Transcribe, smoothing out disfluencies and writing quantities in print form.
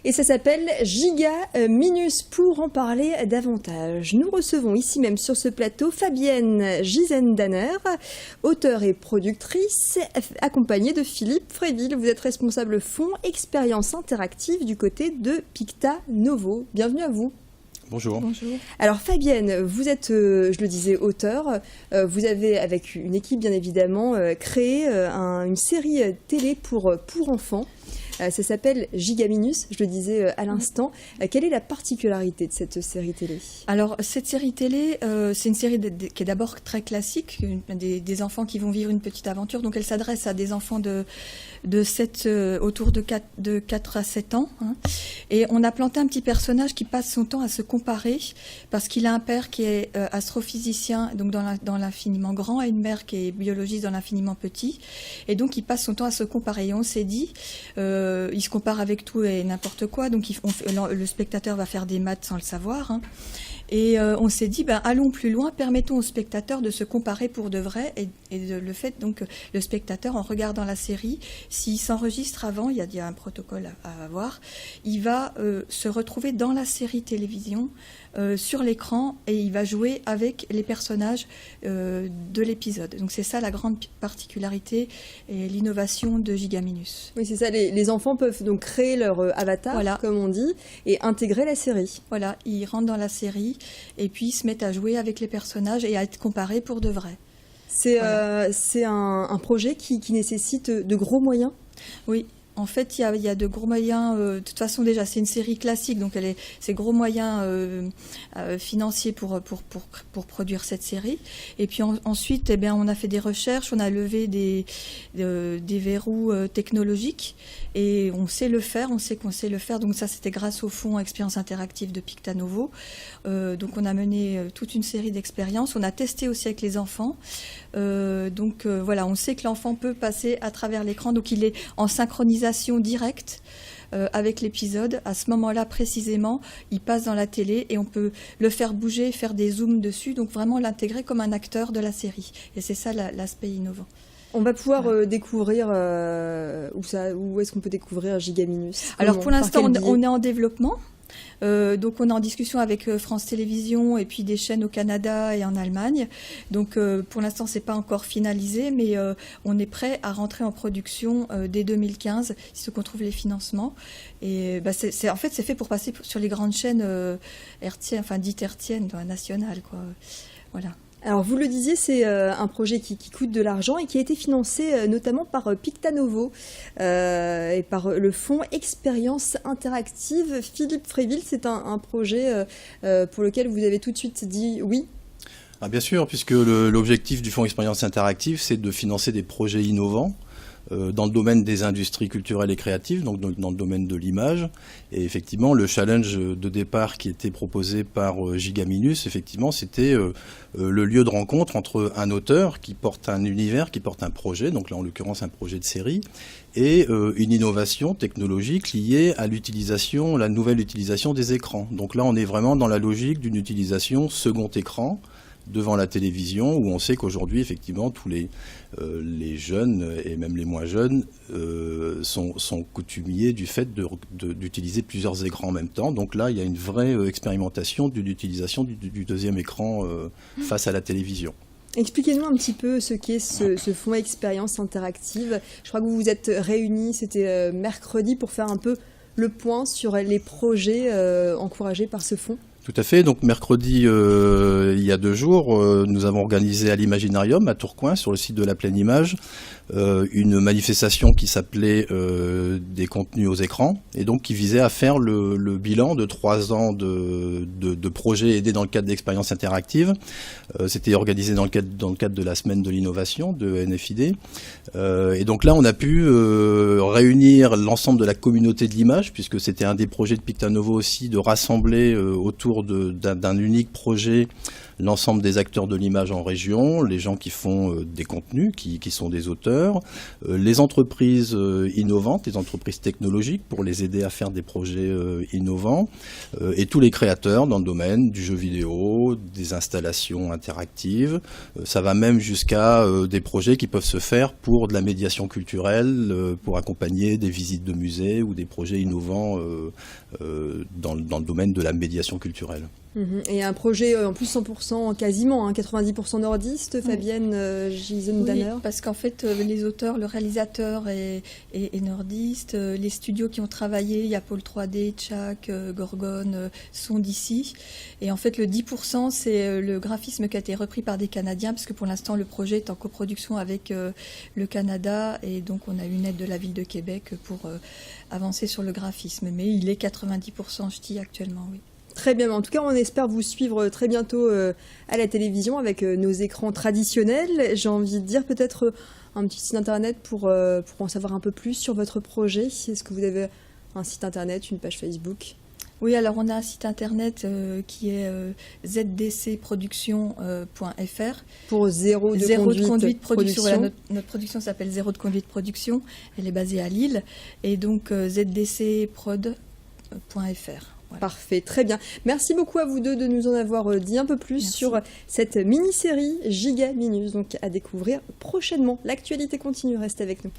Et ça s'appelle Giga Minus. Pour en parler davantage, nous recevons ici même sur ce plateau Fabienne Gizendaner, auteure et productrice, accompagnée de Philippe Fréville. Vous êtes responsable fonds expérience interactive du côté de Picta Novo. Bienvenue à vous. Bonjour. Bonjour. Alors Fabienne, vous êtes, je le disais, auteure. Vous avez, avec une équipe bien évidemment, créé une série télé pour enfants. Ça s'appelle Giga Minus, je le disais à l'instant. Quelle est la particularité de cette série télé? Alors, cette série télé, c'est une série qui est d'abord très classique, des enfants qui vont vivre une petite aventure. Donc, elle s'adresse à des enfants autour de 4 à 7 ans. Hein. Et on a planté un petit personnage qui passe son temps à se comparer, parce qu'il a un père qui est astrophysicien, donc dans l'infiniment grand, et une mère qui est biologiste dans l'infiniment petit. Et donc, il passe son temps à se comparer. Et on s'est dit... il se compare avec tout et n'importe quoi, donc le spectateur va faire des maths sans le savoir. Hein. Et on s'est dit, allons plus loin, permettons au spectateur de se comparer pour de vrai, et le fait, donc, le spectateur, en regardant la série, s'il s'enregistre avant, il y a un protocole à avoir, il va se retrouver dans la série télévision, sur l'écran, et il va jouer avec les personnages de l'épisode. Donc c'est ça la grande particularité et l'innovation de Giga Minus. Oui, c'est ça, les enfants peuvent donc créer leur avatar, voilà, comme on dit, et intégrer la série. Voilà, ils rentrent dans la série, et puis ils se mettent à jouer avec les personnages et à être comparés pour de vrai. C'est un projet qui nécessite de gros moyens? Oui. En fait, il y a de gros moyens. De toute façon, déjà, c'est une série classique, donc c'est gros moyens financiers pour produire cette série. Et puis ensuite, on a fait des recherches, on a levé des verrous technologiques, et on sait le faire. On sait qu'on sait le faire. Donc ça, c'était grâce au fonds expérience interactive de Picta Novo. Donc on a mené toute une série d'expériences. On a testé aussi avec les enfants. Voilà, on sait que l'enfant peut passer à travers l'écran. Donc il est en synchronisation directe avec l'épisode. À ce moment-là précisément, il passe dans la télé et on peut le faire bouger, faire des zooms dessus, donc vraiment l'intégrer comme un acteur de la série. Et c'est ça l'aspect innovant. On va pouvoir découvrir où est-ce qu'on peut découvrir Giga Minus? Alors pour l'instant, on est en développement. Donc on est en discussion avec France Télévisions et puis des chaînes au Canada et en Allemagne. Donc pour l'instant c'est pas encore finalisé, mais on est prêt à rentrer en production dès 2015, si qu'on trouve les financements. Et en fait c'est fait pour passer sur les grandes chaînes hertziennes, enfin dites hertziennes, nationales, quoi. Voilà. Alors vous le disiez, c'est un projet qui coûte de l'argent et qui a été financé notamment par Picta Novo et par le fonds Expérience Interactive. Philippe Fréville, c'est un projet pour lequel vous avez tout de suite dit oui? Bien sûr, puisque l'objectif du fonds Expérience Interactive, c'est de financer des projets innovants dans le domaine des industries culturelles et créatives, donc dans le domaine de l'image. Et effectivement, le challenge de départ qui était proposé par Giga Minus, effectivement, c'était le lieu de rencontre entre un auteur qui porte un univers, qui porte un projet, donc là en l'occurrence un projet de série, et une innovation technologique liée à la nouvelle utilisation des écrans. Donc là on est vraiment dans la logique d'une utilisation second écran, devant la télévision, où on sait qu'aujourd'hui, effectivement, tous les jeunes et même les moins jeunes sont coutumiers du fait d'utiliser plusieurs écrans en même temps. Donc là, il y a une vraie expérimentation de l'utilisation du deuxième écran face à la télévision. Expliquez-nous un petit peu ce qu'est ce fonds expérience interactive. Je crois que vous vous êtes réunis, c'était mercredi, pour faire un peu le point sur les projets encouragés par ce fonds. Tout à fait. Donc mercredi, il y a 2 jours, nous avons organisé à l'Imaginarium, à Tourcoing, sur le site de la Pleine Image, une manifestation qui s'appelait des contenus aux écrans, et donc qui visait à faire le bilan de 3 ans de projets aidés dans le cadre d'expériences interactives. C'était organisé dans le cadre de la semaine de l'innovation de NFID. Et donc là, on a pu réunir l'ensemble de la communauté de l'image, puisque c'était un des projets de Picta Novo aussi, de rassembler autour autour d'un unique projet l'ensemble des acteurs de l'image en région, les gens qui font des contenus, qui sont des auteurs, les entreprises innovantes, les entreprises technologiques pour les aider à faire des projets innovants, et tous les créateurs dans le domaine du jeu vidéo, des installations interactives. Ça va même jusqu'à des projets qui peuvent se faire pour de la médiation culturelle, pour accompagner des visites de musées ou des projets innovants dans le domaine de la médiation culturelle. Et un projet en plus 100% quasiment, 90% nordiste, Fabienne Giesen-Danner. Oui, parce qu'en fait les auteurs, le réalisateur est nordiste, les studios qui ont travaillé, il y a Pôle 3D, Tchak, Gorgone, sont d'ici. Et en fait le 10% c'est le graphisme qui a été repris par des Canadiens, parce que pour l'instant le projet est en coproduction avec le Canada, et donc on a une aide de la ville de Québec pour avancer sur le graphisme. Mais il est 90% ch'ti actuellement, oui. Très bien, en tout cas on espère vous suivre très bientôt à la télévision avec nos écrans traditionnels. J'ai envie de dire peut-être un petit site internet pour en savoir un peu plus sur votre projet. Est-ce que vous avez un site internet, une page Facebook ? Oui, alors on a un site internet qui est zdcproduction.fr. Pour zéro de conduite production. Voilà, notre production s'appelle Zéro de conduite production. Elle est basée à Lille. Et donc zdcprod.fr. Voilà. Parfait, très bien. Merci beaucoup à vous deux de nous en avoir dit un peu plus sur cette mini-série Giga Minus, donc à découvrir prochainement. L'actualité continue, restez avec nous.